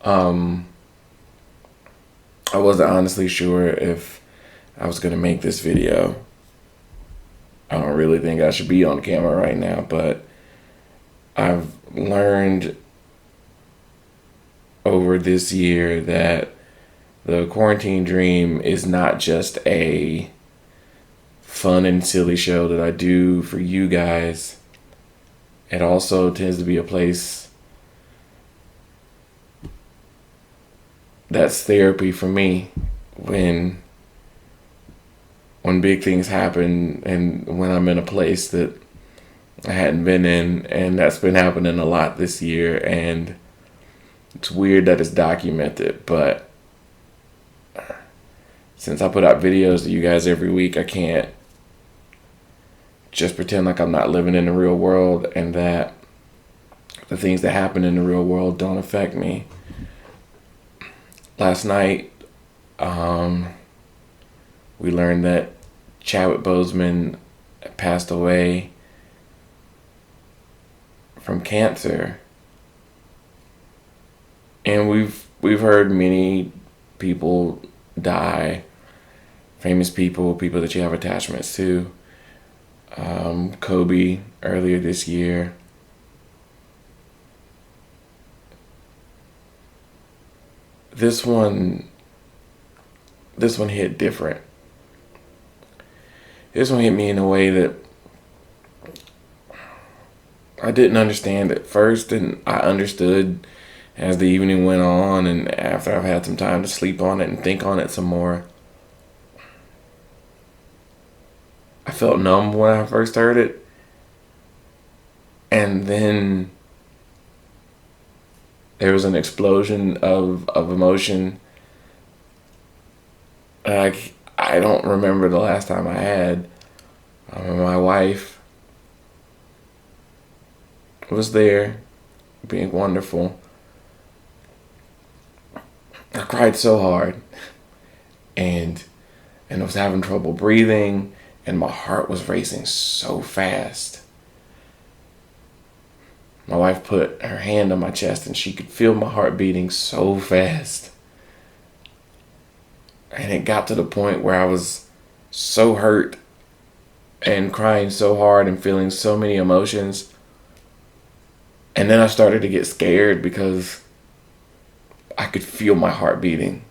Um, I wasn't honestly sure if I was going to make this video. I don't really think I should be on camera right now, but I've learned over this year that the quarantine dream is not just a fun and silly show that I do for you guys. It also tends to be a place that's therapy for me when big things happen and when I'm in a place that I hadn't been in, and that's been happening a lot this year. And it's weird that it's documented, but since I put out videos to you guys every week, I can't just pretend like I'm not living in the real world and that the things that happen in the real world don't affect me. Last night, we learned that Chadwick Boseman passed away from cancer, and we've heard many people die, famous people that you have attachments to. Kobe earlier this year. This one hit different. This one hit me in a way that I didn't understand at first, and I understood as the evening went on and after I've had some time to sleep on it and think on it some more. I felt numb when I first heard it, and then there was an explosion of emotion. I don't remember the last time I had. My wife was there, being wonderful. I cried so hard, and I was having trouble breathing, and my heart was racing so fast. My wife put her hand on my chest, and she could feel my heart beating so fast. And it got to the point where I was so hurt and crying so hard and feeling so many emotions. And then I started to get scared because I could feel my heart beating,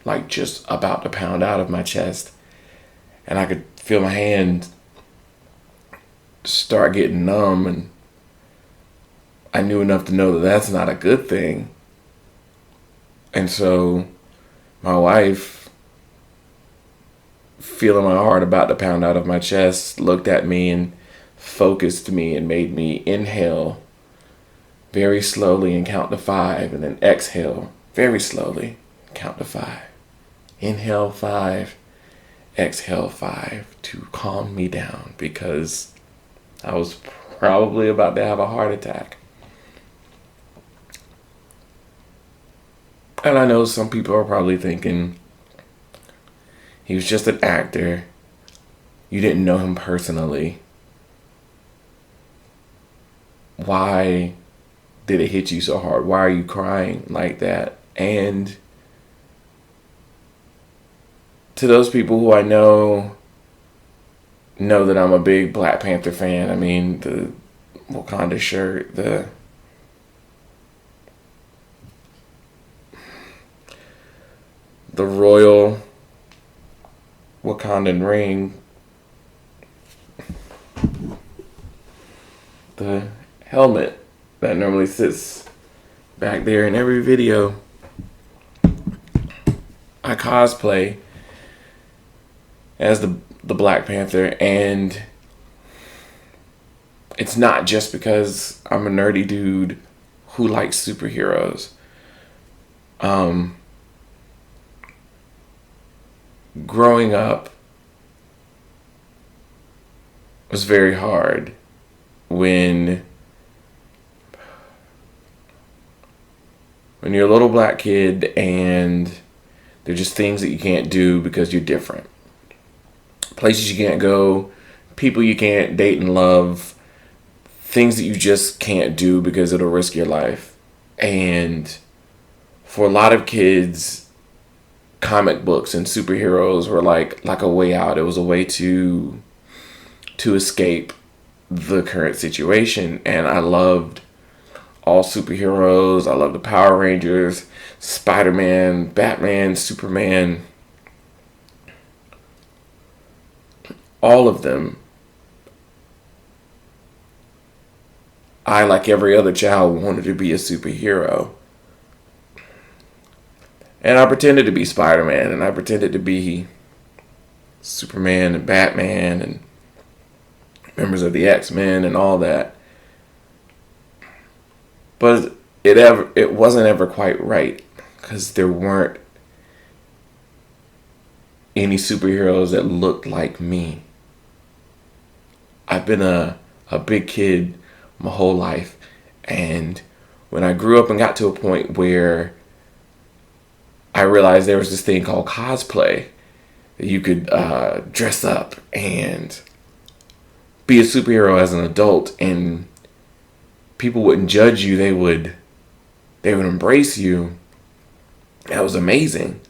like just about to pound out of my chest. And I could feel my hand start getting numb, and I knew enough to know that that's not a good thing. And so my wife, feeling my heart about to pound out of my chest, looked at me and focused me and made me inhale very slowly and count to 5, and then exhale very slowly, count to 5. Inhale 5, exhale 5 to calm me down because I was probably about to have a heart attack. And I know some people are probably thinking, he was just an actor. You didn't know him personally. Why did it hit you so hard? Why are you crying like that? And to those people who I know that I'm a big Black Panther fan. I mean, the Wakanda shirt, the royal Wakandan ring, the helmet that normally sits back there in every video I cosplay as the Black Panther. And it's not just because I'm a nerdy dude who likes superheroes. Growing up was very hard when you're a little black kid and there're just things that you can't do because you're different. Places you can't go, people you can't date and love, things that you just can't do because it'll risk your life. And for a lot of kids, comic books and superheroes were like a way out. It was a way to escape the current situation. And I loved all superheroes. I loved the Power Rangers, Spider-Man, Batman, Superman, all of them. I, like every other child, wanted to be a superhero. And I pretended to be Spider-Man, and I pretended to be Superman and Batman and members of the X-Men and all that. But it wasn't ever quite right, because there weren't any superheroes that looked like me. I've been a big kid my whole life, and when I grew up and got to a point where I realized there was this thing called cosplay, that you could dress up and be a superhero as an adult, and people wouldn't judge you. They would embrace you. That was amazing.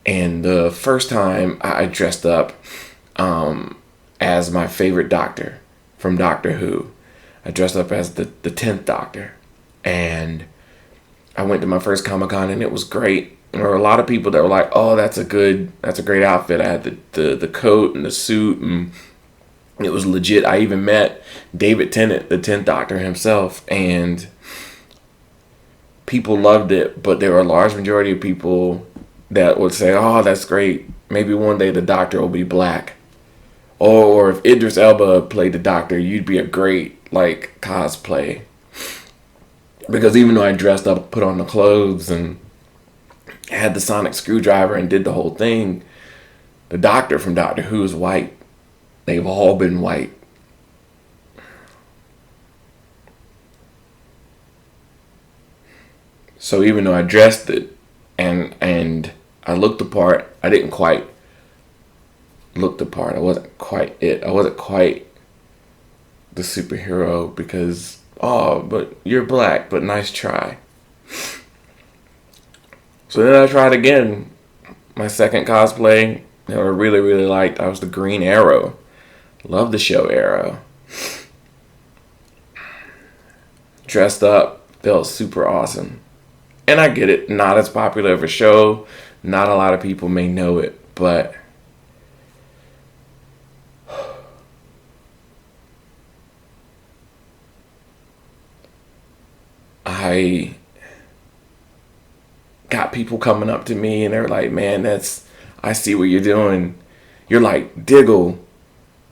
And the first time I dressed up as my favorite doctor from Doctor Who, I dressed up as the 10th Doctor. And I went to my first Comic-Con, and it was great. There were a lot of people that were like, "Oh, that's a great outfit." I had the coat and the suit, and it was legit. I even met David Tennant, the 10th Doctor himself, and people loved it. But there were a large majority of people that would say, "Oh, that's great. Maybe one day the Doctor will be black." Or if Idris Elba played the Doctor, you'd be a great, cosplay. Because even though I dressed up, put on the clothes, and had the sonic screwdriver and did the whole thing, the Doctor from Doctor Who is white. They've all been white. So even though I dressed it and I looked the part, I didn't quite look the part. I wasn't quite it. I wasn't quite the superhero because, "Oh, but you're black, but nice try." So then I tried again. My second cosplay that I really, really liked, I was the Green Arrow. Love the show Arrow. Dressed up, felt super awesome. And I get it, not as popular of a show. Not a lot of people may know it, but I got people coming up to me and they're like, "Man, I see what you're doing. You're like Diggle."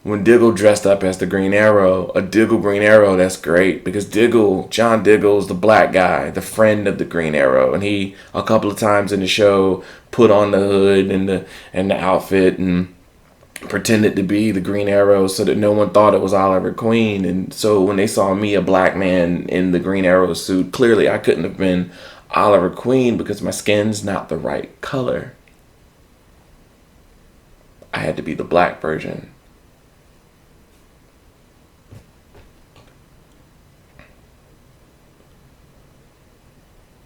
When Diggle dressed up as the Green Arrow, a Diggle Green Arrow, that's great. Because John Diggle is the black guy, the friend of the Green Arrow. And he, a couple of times in the show, put on the hood and the outfit and pretended to be the Green Arrow so that no one thought it was Oliver Queen. And so when they saw me, a black man in the Green Arrow suit, clearly I couldn't have been Oliver Queen because my skin's not the right color. I had to be the black version.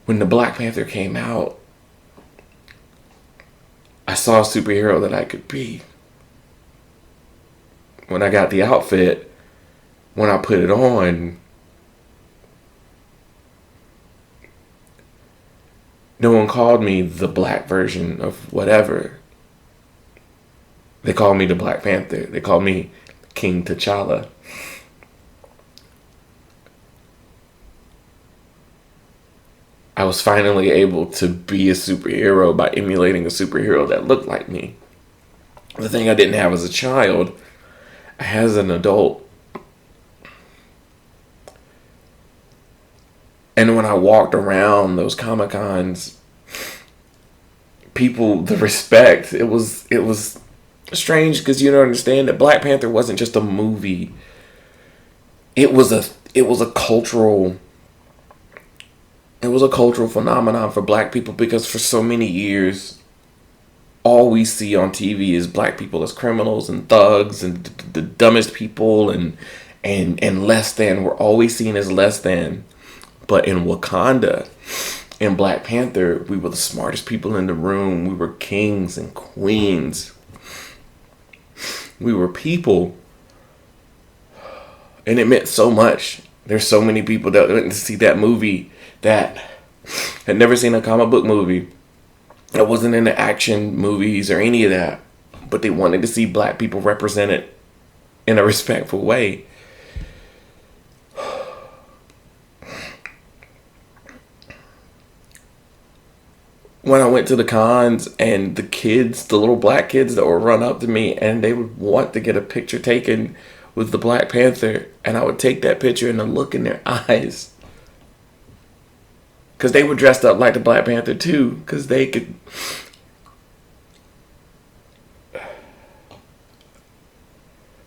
When the Black Panther came out, I saw a superhero that I could be. When I got the outfit, when I put it on, no one called me the black version of whatever. They called me the Black Panther. They called me King T'Challa. I was finally able to be a superhero by emulating a superhero that looked like me. The thing I didn't have as a child, as an adult. And when I walked around those Comic-Cons, people, the respect, it was strange because you don't understand that Black Panther wasn't just a movie. It was a cultural phenomenon for black people because for so many years, all we see on TV is black people as criminals and thugs and the dumbest people and less than. We're always seen as less than. But in Wakanda, In Black Panther, we were the smartest people in the room. We were kings and queens. We were people. And it meant so much. There's so many people that went to see that movie that had never seen a comic book movie, that wasn't into action movies or any of that, but they wanted to see black people represented in a respectful way. When I went to the cons and the kids, the little black kids that would run up to me and they would want to get a picture taken with the Black Panther, and I would take that picture and the look in their eyes, because they were dressed up like the Black Panther too, because they could.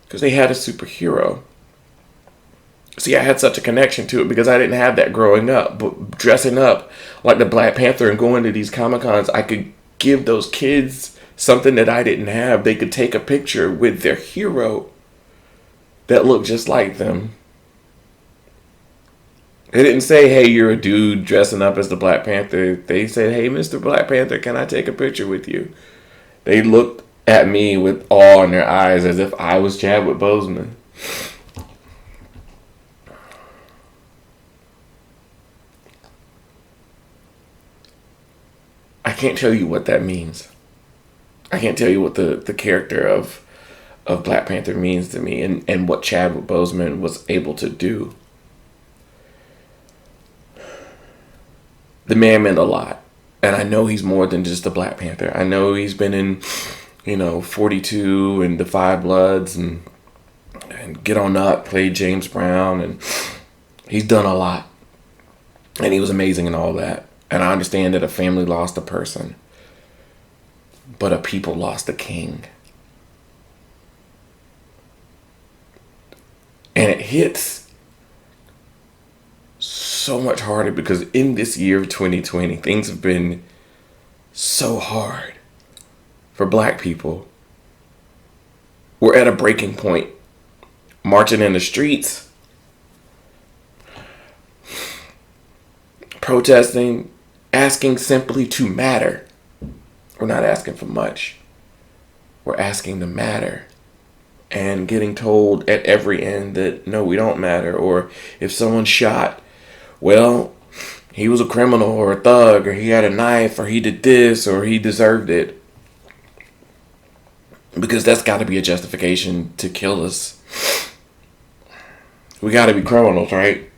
Because they had a superhero. See, I had such a connection to it because I didn't have that growing up. But dressing up like the Black Panther and going to these Comic Cons, I could give those kids something that I didn't have. They could take a picture with their hero that looked just like them. They didn't say, hey, you're a dude dressing up as the Black Panther. They said, hey, Mr. Black Panther, can I take a picture with you? They looked at me with awe in their eyes as if I was Chadwick Boseman. I can't tell you what that means. I can't tell you what the character of Black Panther means to me, and what Chadwick Boseman was able to do. The man meant a lot. And I know he's more than just a Black Panther. I know he's been in, 42 and The Five Bloods and Get On Up, played James Brown, and he's done a lot. And he was amazing and all that. And I understand that a family lost a person, but a people lost a king. And it hits so much harder because in this year of 2020, things have been so hard for black people. We're at a breaking point, marching in the streets, protesting, asking simply to matter. We're not asking for much. We're asking to matter. And getting told at every end that, no, we don't matter. Or if someone's shot, well, he was a criminal or a thug, or he had a knife, or he did this, or he deserved it. Because that's got to be a justification to kill us. We got to be criminals, right?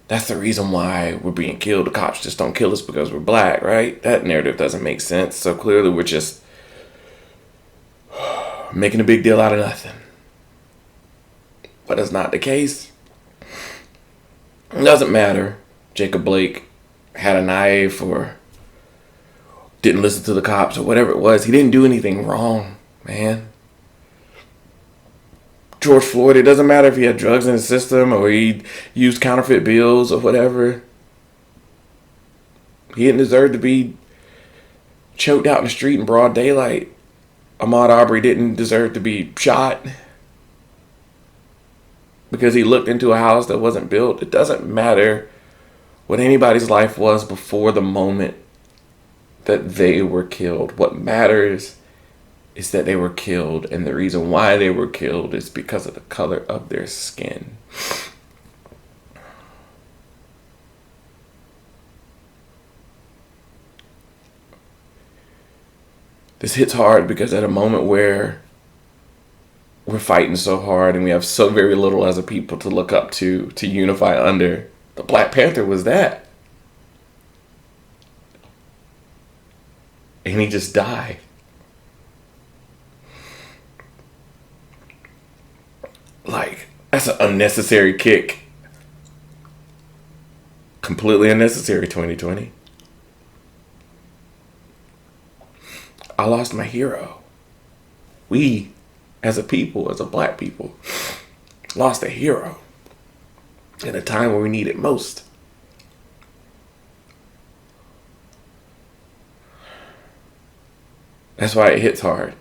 That's the reason why we're being killed. The cops just don't kill us because we're black, right? That narrative doesn't make sense. So clearly we're just making a big deal out of nothing. But that's not the case. It doesn't matter. Jacob Blake had a knife or didn't listen to the cops or whatever it was. He didn't do anything wrong, man. George Floyd, it doesn't matter if he had drugs in his system or he used counterfeit bills or whatever. He didn't deserve to be choked out in the street in broad daylight. Ahmaud Arbery didn't deserve to be shot because he looked into a house that wasn't built. It doesn't matter what anybody's life was before the moment that they were killed. What matters is that they were killed, and the reason why they were killed is because of the color of their skin. This hits hard because at a moment where we're fighting so hard and we have so very little as a people to look up to unify under, the Black Panther was that. And he just died. Like, that's an unnecessary kick. Completely unnecessary, 2020. I lost my hero. We, as a people, as a black people, lost a hero in a time where we need it most. That's why it hits hard.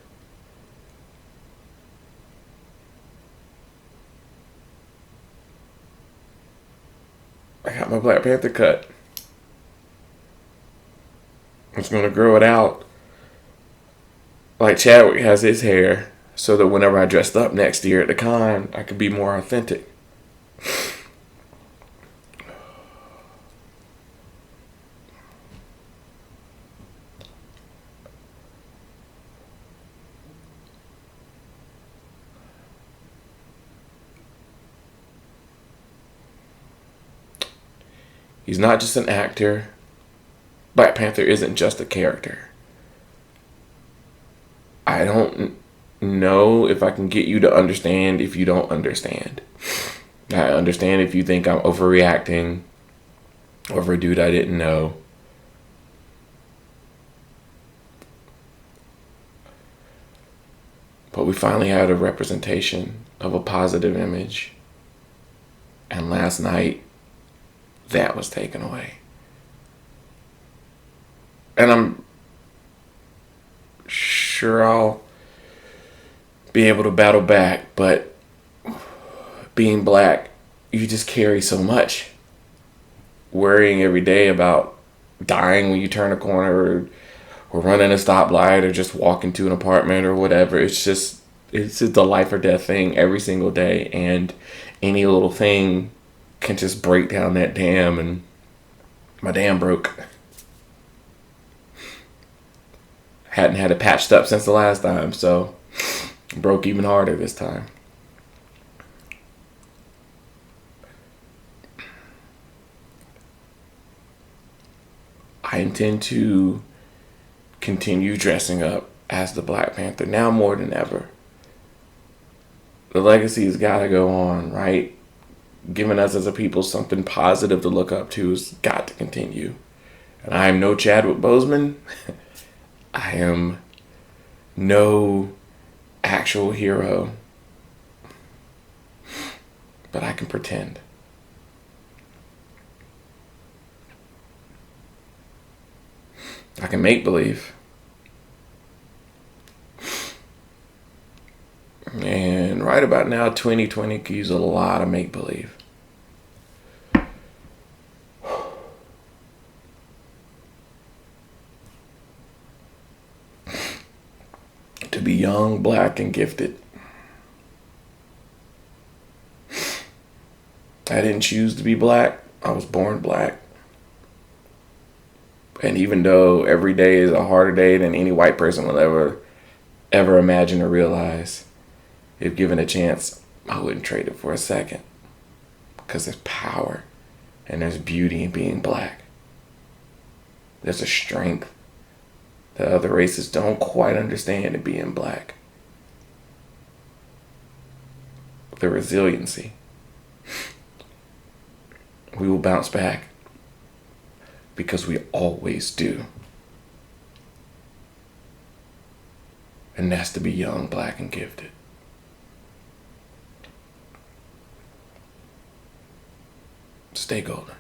I got my Black Panther cut. I'm just gonna grow it out like Chadwick has his hair, so that whenever I dressed up next year at the con, I could be more authentic. He's not just an actor. Black Panther isn't just a character. I don't know if I can get you to understand if you don't understand. I understand if you think I'm overreacting over a dude I didn't know. But we finally had a representation of a positive image. And last night, that was taken away. And I'm sure I'll be able to battle back, but being black, you just carry so much. Worrying every day about dying when you turn a corner, or running a stoplight, or just walking to an apartment or whatever. It's just a life or death thing every single day, and any little thing can just break down that dam, and my dam broke. Hadn't had it patched up since the last time, so it broke even harder this time. I intend to continue dressing up as the Black Panther now more than ever. The legacy has got to go on, right? Giving us as a people something positive to look up to has got to continue. And I am no Chadwick Boseman. I am no actual hero. But I can pretend. I can make believe. And right about now, 2020 could use a lot of make believe. To be young, black, and gifted. I didn't choose to be black. I was born black. And even though every day is a harder day than any white person will ever imagine or realize, if given a chance, I wouldn't trade it for a second. Because there's power and there's beauty in being black. There's a strength that other races don't quite understand in being black. The resiliency. We will bounce back. Because we always do. And that's to be young, black, and gifted. Stay golden.